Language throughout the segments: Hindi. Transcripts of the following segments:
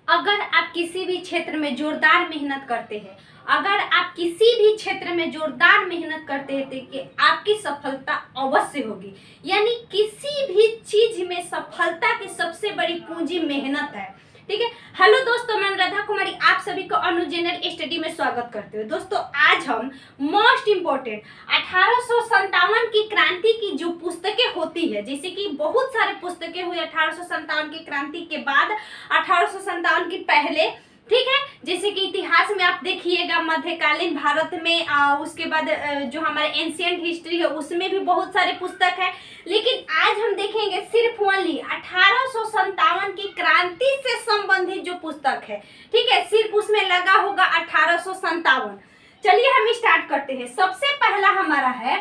अगर आप किसी भी क्षेत्र में जोरदार मेहनत करते हैं, अगर आप किसी भी क्षेत्र में जोरदार मेहनत करते हैं तो कि आपकी सफलता अवश्य होगी। यानी किसी भी चीज में सफलता की सबसे बड़ी पूंजी मेहनत है। ठीक है। हेलो दोस्तों, मैं राधा कुमारी आप सभी को अनु जनरल स्टडी में स्वागत करते हुए। दोस्तों, आज हम मोस्ट इम्पोर्टेंट 1857 की क्रांति की जो पुस्तकें होती है, जैसे कि बहुत सारे पुस्तकें हुई 1857 की क्रांति के बाद, 1857 की पहले, ठीक है। जैसे कि इतिहास में आप देखिएगा मध्यकालीन भारत में, उसके बाद जो हमारे एंशियंट हिस्ट्री है उसमें भी बहुत सारे पुस्तक है। लेकिन आज हम देखेंगे सिर्फ ओनली 1857 की क्रांति से संबंधित जो पुस्तक है, ठीक है, सिर्फ उसमें लगा होगा 1857। चलिए हम स्टार्ट करते हैं। सबसे पहला हमारा है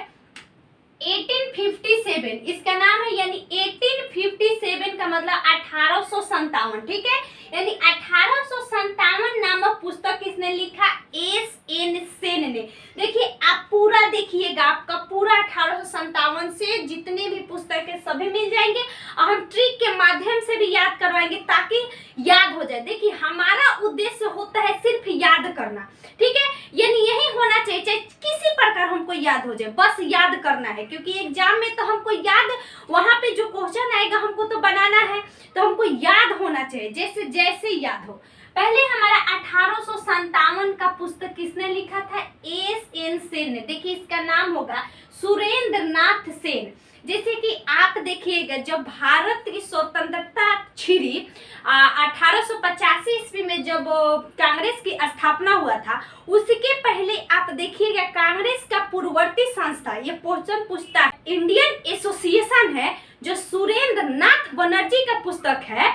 1857, इसका नाम है, यानी 1857 का मतलब 1857, ठीक है। यानी 1857 नामक पुस्तक किसने लिखा? एस.एन. सेन ने। देखिए, आप पूरा देखिएगा, आपका पूरा 1857 से जितने भी पुस्तक है सभी मिल जाएंगे और हम ट्रिक के माध्यम से भी याद करवाएंगे ताकि याद हो जाए। देखिए, हमारा उद्देश्य होता है सिर्फ याद करना, ठीक है। यानी यही होना चाहिए, चाहे किसी प्रकार हमको याद हो जाए, बस याद करना है, क्योंकि एग्जाम में तो हमको याद, वहां पे जो क्वेश्चन आएगा हमको तो बनाना है, तो हमको याद होना चाहिए, जैसे जैसे याद हो। पहले हमारा 1857 का पुस्तक किसने लिखा था? एस.एन. सेन ने। देखिए, इसका नाम होगा सुरेंद्र नाथ सेन। जैसे कि आप देखिएगा, जब भारत की स्वतंत्रता छिड़ी 1885 ईस्वी में, जब कांग्रेस की स्थापना हुआ था, उसके पहले आप देखिएगा कांग्रेस का पूर्ववर्ती संस्था, ये क्वेश्चन पूछता है, इंडियन एसोसिएशन है, जो सुरेंद्र नाथ बनर्जी का पुस्तक है,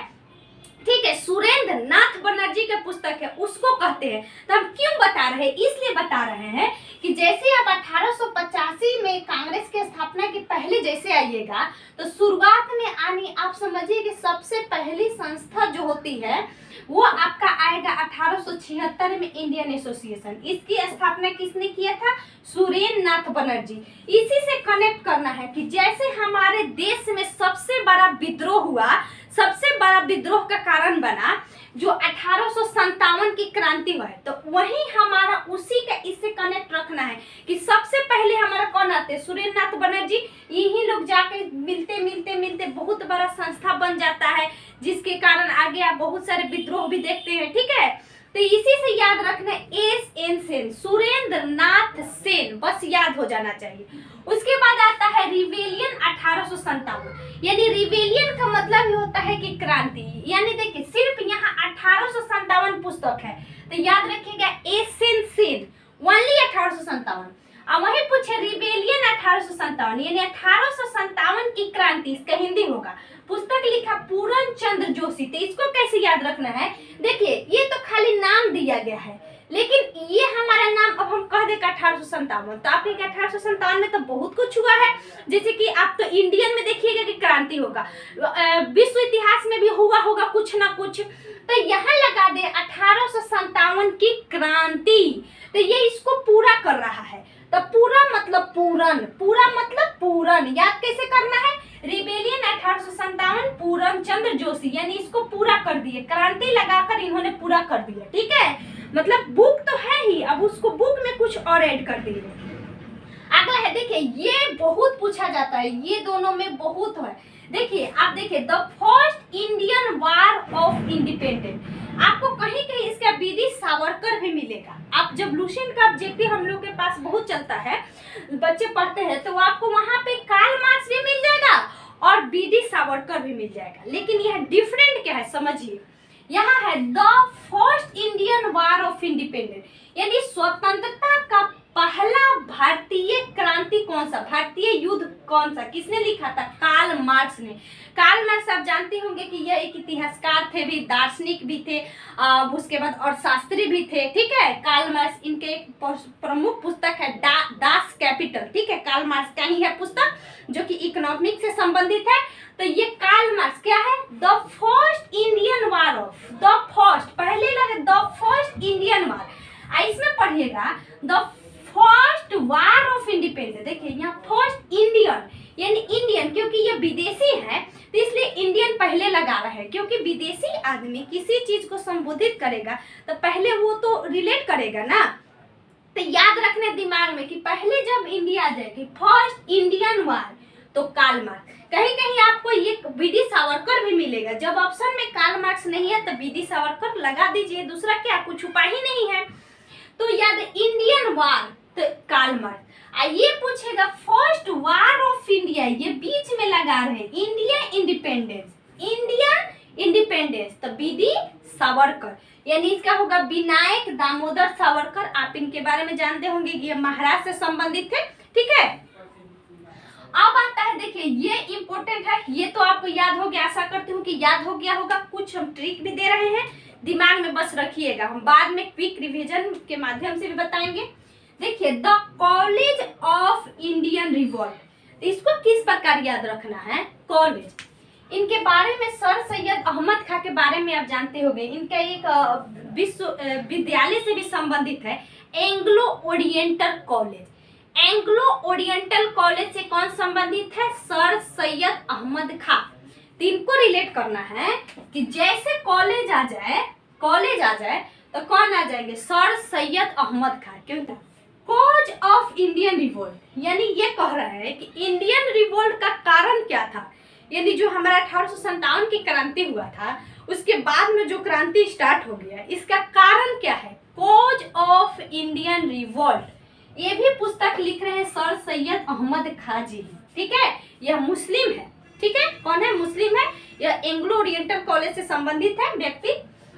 ठीक है, सुरेंद्र नाथ बनर्जी का पुस्तक है, उसको कहते हैं। तो हम क्यों बता रहे हैं? इसलिए बता रहे हैं कि जैसे आप 1885 में कांग्रेस की स्थापना के पहले जैसे आइएगा, तो शुरुआत में आनी, आप समझिए कि सबसे पहली संस्था जो होती है वो आपका आएगा 1876 में, इंडियन एसोसिएशन। इसकी स्थापना किसने किया था? सुरेंद्र नाथ बनर्जी। इसी से कनेक्ट करना है कि जैसे हमारे देश में सबसे बड़ा विद्रोह हुआ, सबसे बड़ा विद्रोह का कारण बना जो 1857 की क्रांति हुआ है, तो वही हमारा उसी का इससे कनेक्ट रखना है कि सबसे पहले हमारा कौन आते हैं? सुरेंद्र नाथ बनर्जी। यही लोग जाके मिलते मिलते मिलते बहुत बड़ा संस्था बन जाता है, जिसके कारण आगे आप बहुत सारे विद्रोह भी देखते हैं, ठीक है। तो इसी से याद रखना, एस.एन. सेन, सुरेंद्र नाथ सेन, बस याद हो जाना चाहिए। उसके बाद आता है रिवेलियन 1857। यानी रिवेलियन का मतलब ही होता है कि क्रांति। यानी देखिए, सिर्फ यहाँ 1857 पुस्तक है, तो याद रखिएगा एस.एन. सेन, ओनली 1857। अब वही पूछे रिवेलियन 1857, यानी 1857 की क्रांति, इसका हिंदी होगा। पुस्तक लिखा पूरन चंद्र जोशी। तो इसको कैसे याद रखना है? देखिए, ये तो खाली नाम दिया गया है, लेकिन ये हमारा नाम अब हम कह देगा 1857, तो आपके 1857 में तो बहुत कुछ हुआ है। जैसे कि आप तो इंडियन में देखिएगा कि क्रांति होगा, विश्व इतिहास में भी हुआ होगा कुछ ना कुछ, तो यहाँ लगा दे 1857 की क्रांति। तो ये इसको पूरा कर रहा है। तो पूरा मतलब पूरन, पूरा मतलब पूरन, याद कैसे करना है? रिबेलियन 1857 पूरन चंद्र जोशी, यानी इसको पूरा कर दिए, क्रांति लगाकर इन्होंने पूरा कर दिया, ठीक है। मतलब बुक तो है ही, अब उसको बुक में कुछ और ऐड कर दिए। अगला है, देखिए, ये बहुत पूछा जाता है, ये दोनों में बहुत है। देखिए, आप देखिए, the first Indian war of independence, आपको कहीं कहीं इसका बीडी सावरकर भी मिलेगा। आप जब लुसेंट का ऑब्जेक्टिव हम लोग के पास बहुत चलता है, बच्चे पढ़ते हैं, तो आपको वहां पे कार्ल मार्क्स भी मिल जाएगा और बीडी सावरकर भी मिल जाएगा। लेकिन यह डिफरेंट क्या है समझिए, यहाँ है the first Indian war of independence, यानी स्वतंत्रता का पहला भारतीय क्रांति कौन सा, भारतीय युद्ध कौन सा, किसने लिखा था? कार्ल मार्क्स ने। कार्ल मार्क्स आप जानते होंगे कि यह एक इतिहासकार थे भी, दार्शनिक भी थे, उसके बाद और शास्त्री भी थे, ठीक है। कार्ल मार्क्स, इनके एक प्रमुख पुस्तक है दास कैपिटल, ठीक है, कार्ल मार्क्स का ही है पुस्तक, जो कि इकोनॉमिक से संबंधित है। तो ये कार्ल मार्क्स क्या है? The first Indian war of, the first, पहले लगे द फर्स्ट इंडियन वार, इसमें पढ़िएगा the first war of independence. देखिए, यहाँ फर्स्ट इंडियन, यानी इंडियन, क्योंकि ये विदेशी है तो इसलिए इंडियन पहले लगा रहा है, क्योंकि विदेशी आदमी किसी चीज को संबोधित करेगा तो पहले वो तो रिलेट करेगा ना। तो याद रखने दिमाग में कि पहले जब इंडिया जाएगी फर्स्ट इंडियन वार तो कार्ल मार्क्स। कहीं कहीं आपको ये वीडी सावरकर भी मिलेगा। जब ऑप्शन में कार्ल मार्क्स नहीं है तो वीडी सावरकर लगा दीजिए, दूसरा क्या, कुछ उपाय ही नहीं है। तो याद इंडियन वार तो कार्ल मार्क्स। ये पूछेगा फर्स्ट वार ऑफ इंडिया, ये बीच में लगा रहे हैं इंडिया इंडिपेंडेंस, इंडिया इंडिपेंडेंस तो वीडी सावरकर, यानी इसका होगा विनायक दामोदर सावरकर। आप इनके बारे में जानते होंगे कि ये महाराष्ट्र से संबंधित थे, ठीक है। अब आता है, देखिए ये इंपॉर्टेंट है, ये तो आपको याद हो गया, आशा करती हूँ कि याद हो गया होगा। कुछ हम ट्रिक भी दे रहे हैं, दिमाग में बस रखिएगा, हम बाद में क्विक रिवीजन के माध्यम से भी बताएंगे। देखिए the college of Indian revolt, इसको किस प्रकार याद रखना है, कॉलेज, इनके बारे में सर सैयद अहमद खां के बारे में आप जानते होंगे। इनका एक विश्वविद्यालय से भी संबंधित है, Anglo oriental college. Anglo oriental college से कौन संबंधित है, सर सैयद अहमद खां। तो इनको रिलेट करना है कि जैसे कॉलेज आ जाए तो कौन आ जाएंगे, सर सैयद अहमद खां। क्यों, कॉज ऑफ इंडियन रिवोल्ट, यानी ये कह रहे हैं कि इंडियन रिवोल्ट का कारण क्या था, यानी जो हमारा 1857 की क्रांति हुआ था उसके बाद में जो क्रांति स्टार्ट हो गया, इसका कारण क्या है, कॉज ऑफ इंडियन रिवोल्ट। ये भी पुस्तक लिख रहे हैं सर सैयद अहमद खां जी, ठीक है। यह मुस्लिम है, ठीक है, कौन है, मुस्लिम है। यह एंग्लो ओरिएंटल कॉलेज से संबंधित है व्यक्ति।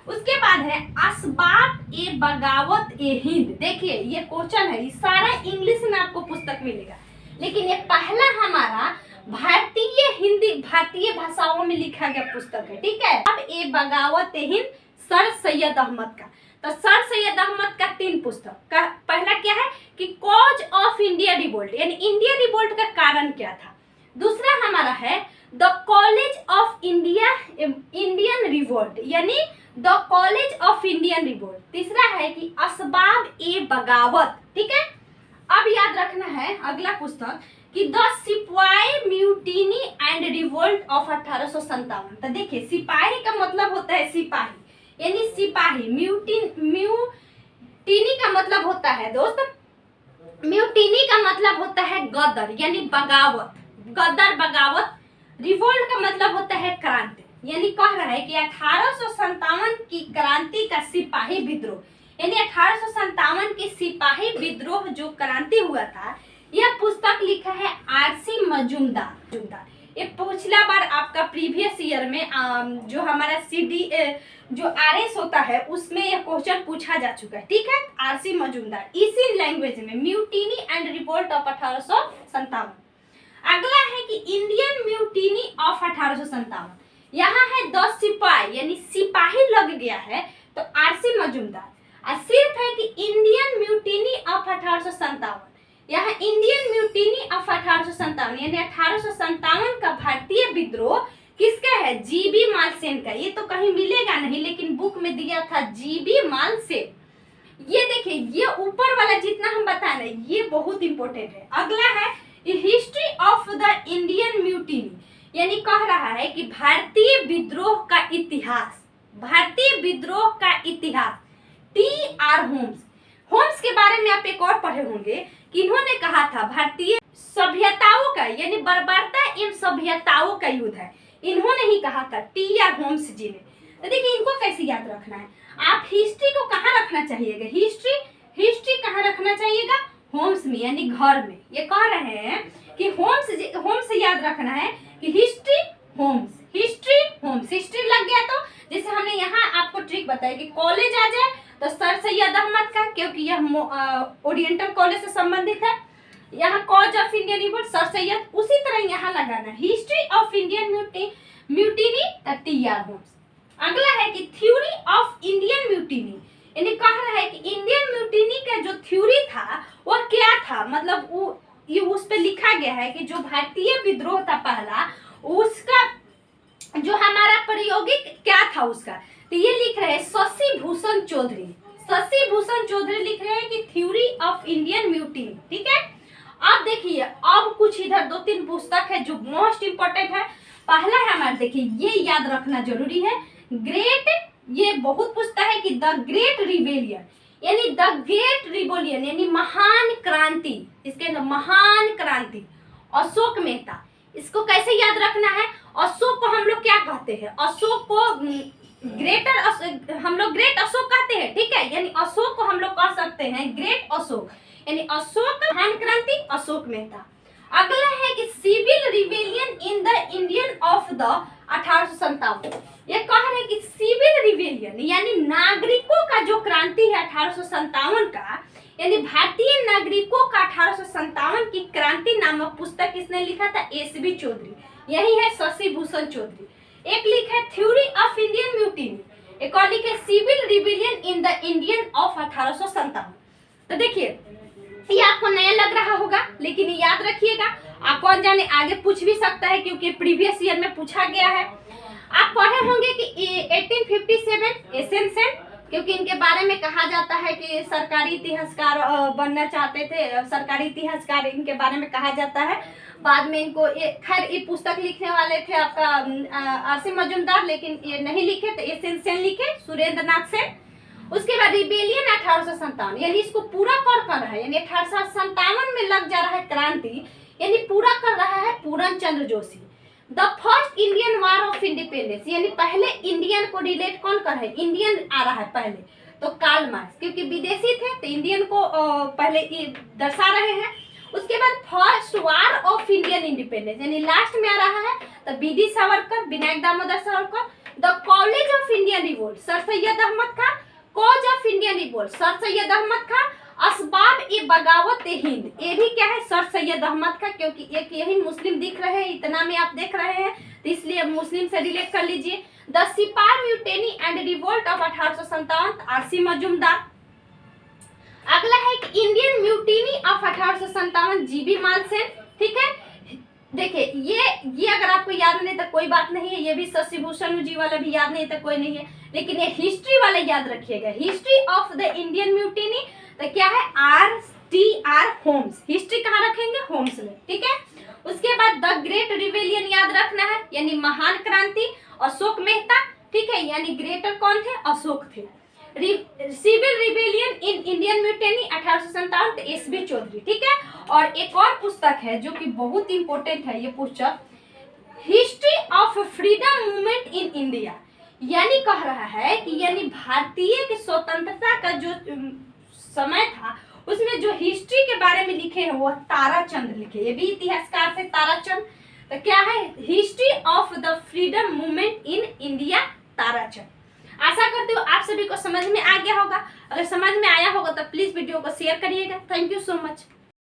उसके बाद है असबाब ए बगावत ए हिंद। देखिए ये क्वेश्चन है, ये सारा इंग्लिश में आपको पुस्तक मिलेगा, लेकिन ये पहला हमारा भारतीय भाषाओं में लिखा गया पुस्तक है, ठीक है। अब ए बगावत ए हिंद सर सैयद अहमद का, तो सर सैयद अहमद का 3 पुस्तक का पहला क्या है कि कॉज ऑफ इंडिया रिवोल्ट, यानी इंडिया रिवोल्ट का कारण क्या था। दूसरा हमारा है the college of Indian revolt, यानी the college of Indian revolt. तीसरा है कि असबाब ए बगावत, ठीक है। अब याद रखना है अगला पुस्तक कि द सिपाही म्यूटिनी एंड रिवोल्ट ऑफ 1857। तो देखिए सिपाही का मतलब होता है सिपाही, यानी सिपाही, म्यूटिनी का मतलब होता है दोस्त, म्यूटिनी का मतलब होता है गदर, यानी बगावत, गदर बगावत। रिवोल्ट का मतलब होता है क्रांति, यानी कह रहा है कि 1857 की क्रांति का सिपाही विद्रोह, यानी 1857 की सिपाही विद्रोह जो क्रांति हुआ था, यह पुस्तक लिखा है आरसी मजूमदार। ये पिछला बार आपका प्रीवियस ईयर में जो हमारा जो आरएस होता है उसमें यह क्वेश्चन पूछा जा चुका है, ठीक है। आरसी मजूमदार, इसी लैंग्वेज में, म्यूटिनी एंड रिवोल्ट ऑफ 1857। अगला है कि इंडियन म्यूटिनी ऑफ 1857, यहाँ है 10 सिपाही, यानी सिपाही लग गया है, तो आरसी मजूमदार। और सिर्फ है कि इंडियन म्यूटिनी ऑफ 1857, यहाँ इंडियन म्यूटिनी ऑफ 1857, यानी 1857 का भारतीय विद्रोह किसका है, जीबी मालसेन का। ये तो कहीं मिलेगा नहीं, लेकिन बुक में दिया था जीबी मालसेन। ये देखिए ये ऊपर वाला जितना हम बता रहे हैं ये बहुत इंपॉर्टेंट है। अगला है history of the Indian mutiny, यानी कह रहा है कि भारतीय विद्रोह का इतिहास, भारतीय विद्रोह का इतिहास। टी.आर. होम्स के बारे में आप एक और पढ़े होंगे कि इन्होंने कहा था भारतीय सभ्यताओं का, यानी बर्बरता एवं सभ्यताओं का युद्ध है, इन्होंने ही कहा था, टी.आर. होम्स जी ने। तो देखिए इनको कैसे याद रखना है, आप हिस्ट्री को कहाँ रखना चाहिएगा, हिस्ट्री कहाँ रखना चाहिएगा, होम्स में, यानी घर में। ये कह रहे हैं कि होम्स से याद रखना है कि हिस्ट्री होम्स, हिस्ट्री लग गया। तो जैसे हमने यहाँ आपको ट्रिक बताया कि कॉलेज आ जाए तो सर सैयद अहमद का, क्योंकि यह ओरिएंटल कॉलेज से संबंधित है। यहाँ cause of Indian revolt sir Syed, उसी तरह यहाँ लगाना history of Indian mutiny T R. Holmes. अगला है कि थ्योरी ऑफ इंडियन म्यूटिनी, यानी कह रहा है कि इंडियन म्यूटिनी का जो थ्योरी था वह क्या था, मतलब ये उस पे लिखा गया है कि जो भारतीय विद्रोह था पहला, उसका जो हमारा प्रायोगिक क्या था उसका। तो ये लिख रहे हैं शशि भूषण चौधरी लिख रहे हैं कि थ्योरी ऑफ इंडियन म्यूटिनी, ठीक है। अब देखिए अब कुछ इधर 2-3 पुस्तक है जो मोस्ट इंपोर्टेंट है। पहला है हमारा, देखिए ये याद रखना जरूरी है, ग्रेट, ये बहुत पूछता है कि द ग्रेट रिबेलियन, यानी द ग्रेट रिबेलियन यानी महान क्रांति, इसके अंदर महान क्रांति, अशोक मेहता। इसको कैसे याद रखना है, अशोक को हम लोग क्या कहते हैं, अशोक को हम लोग ग्रेट अशोक कहते हैं, ठीक है, यानी अशोक को हम लोग कह सकते हैं ग्रेट अशोक, यानी अशोक महान क्रांति अशोक मेहता। अगला है कि civil rebellion in the Indian of the 1857, ये कह रहे हैं कि सिविल रिबेलियन यानी नागरिकों का जो क्रांति है 1857 का, यानी भारतीय नागरिकों का 1857 की क्रांति नामक पुस्तक किसने लिखा था, एसबी चौधरी, यही है शशि भूषण चौधरी। एक लिखा है थ्योरी ऑफ इंडियन म्यूटिनी, एक और लिखा है civil rebellion in the Indian of 1857। तो देखिए ये आपको नया लग रहा होगा, लेकिन ये याद रखिएगा, आप कौन जाने आगे पूछ भी सकता है क्योंकि प्रीवियस ईयर में पूछा गया है। आप पढ़े होंगे कि 1857 एसेंशन, क्योंकि इनके बारे में कहा जाता है कि सरकारी इतिहासकार बनना चाहते थे, सरकारी इतिहासकार इनके बारे में कहा जाता है। बाद में इनको खैर ये पुस्तक लिखने वाले थे आपका आरसी मजूमदार, लेकिन ये नहीं लिखे तो एसेंशन लिखे सुरेंद्र नाथ सेन। उसके बाद रिबेलियन 1857, यानी इसको पूरा कर रहा है, यानी 1857 में लग जा रहा है क्रांति, यानी पूरा कर रहा है Puran Chandra Joshi. The first Indian war of independence, यानी पहले इंडियन को रिलेट कौन कर रहा है, इंडियन आ रहा है पहले, तो कार्ल मार्क्स, क्योंकि विदेशी थे तो इंडियन को पहले दर्शा रहे हैं। उसके बाद first war of Indian independence, यानी लास्ट में आ रहा है तो B D. Savarkar, Vinayak Damodar Savarkar. The college of Indian revolt, sir Syed Ahmad Khan. Cause of Indian revolt, sir Syed Ahmad Khan. Asbab e बगावत हिंद, ये भी क्या है, सर सैयद अहमद का, क्योंकि एक यही मुस्लिम दिख रहे हैं, इतना में आप देख रहे हैं तो इसलिए मुस्लिम से रिलेट कर लीजिए। The sipahi mutiny and revolt of 1857, R C Majumdar. अगला है कि Indian mutiny of 1857, G B Malleson, ठीक है। देखिए ये अगर आपको याद नहीं तो कोई बात नहीं है, ये भी शशि भूषण जी वाला भी याद नहीं तो कोई नहीं है, लेकिन ये हिस्ट्री वाला याद रखिएगा, history of the Indian mutiny, तो क्या है, R.T.R. होम्स, हिस्ट्री कहाँ रखेंगे, होम्स में, ठीक है। उसके बाद द ग्रेट रिबेलियन याद रखना है, यानी महान क्रांति अशोक मेहता, ठीक है, यानी ग्रेटर कौन थे, अशोक थे। Civil rebellion in Indian mutiny 1857, S B Chaudhuri, ठीक है। और एक और पुस्तक है जो कि बहुत इंपॉर्टेंट है, ये पुस्तक history of freedom movement in India, यानी कह रहा है कि यानी भारतीय की स्वतंत्रता का जो समय था उसमें जो हिस्ट्री के बारे में लिखे हैं वो ताराचंद लिखे, ये भी इतिहासकार थे ताराचंद। तो क्या है, history of the freedom movement in India, Tarachand. आशा करती हूँ आप सभी को समझ में आ गया होगा, अगर समझ में आया होगा तो प्लीज वीडियो को शेयर करिएगा। Thank you so much.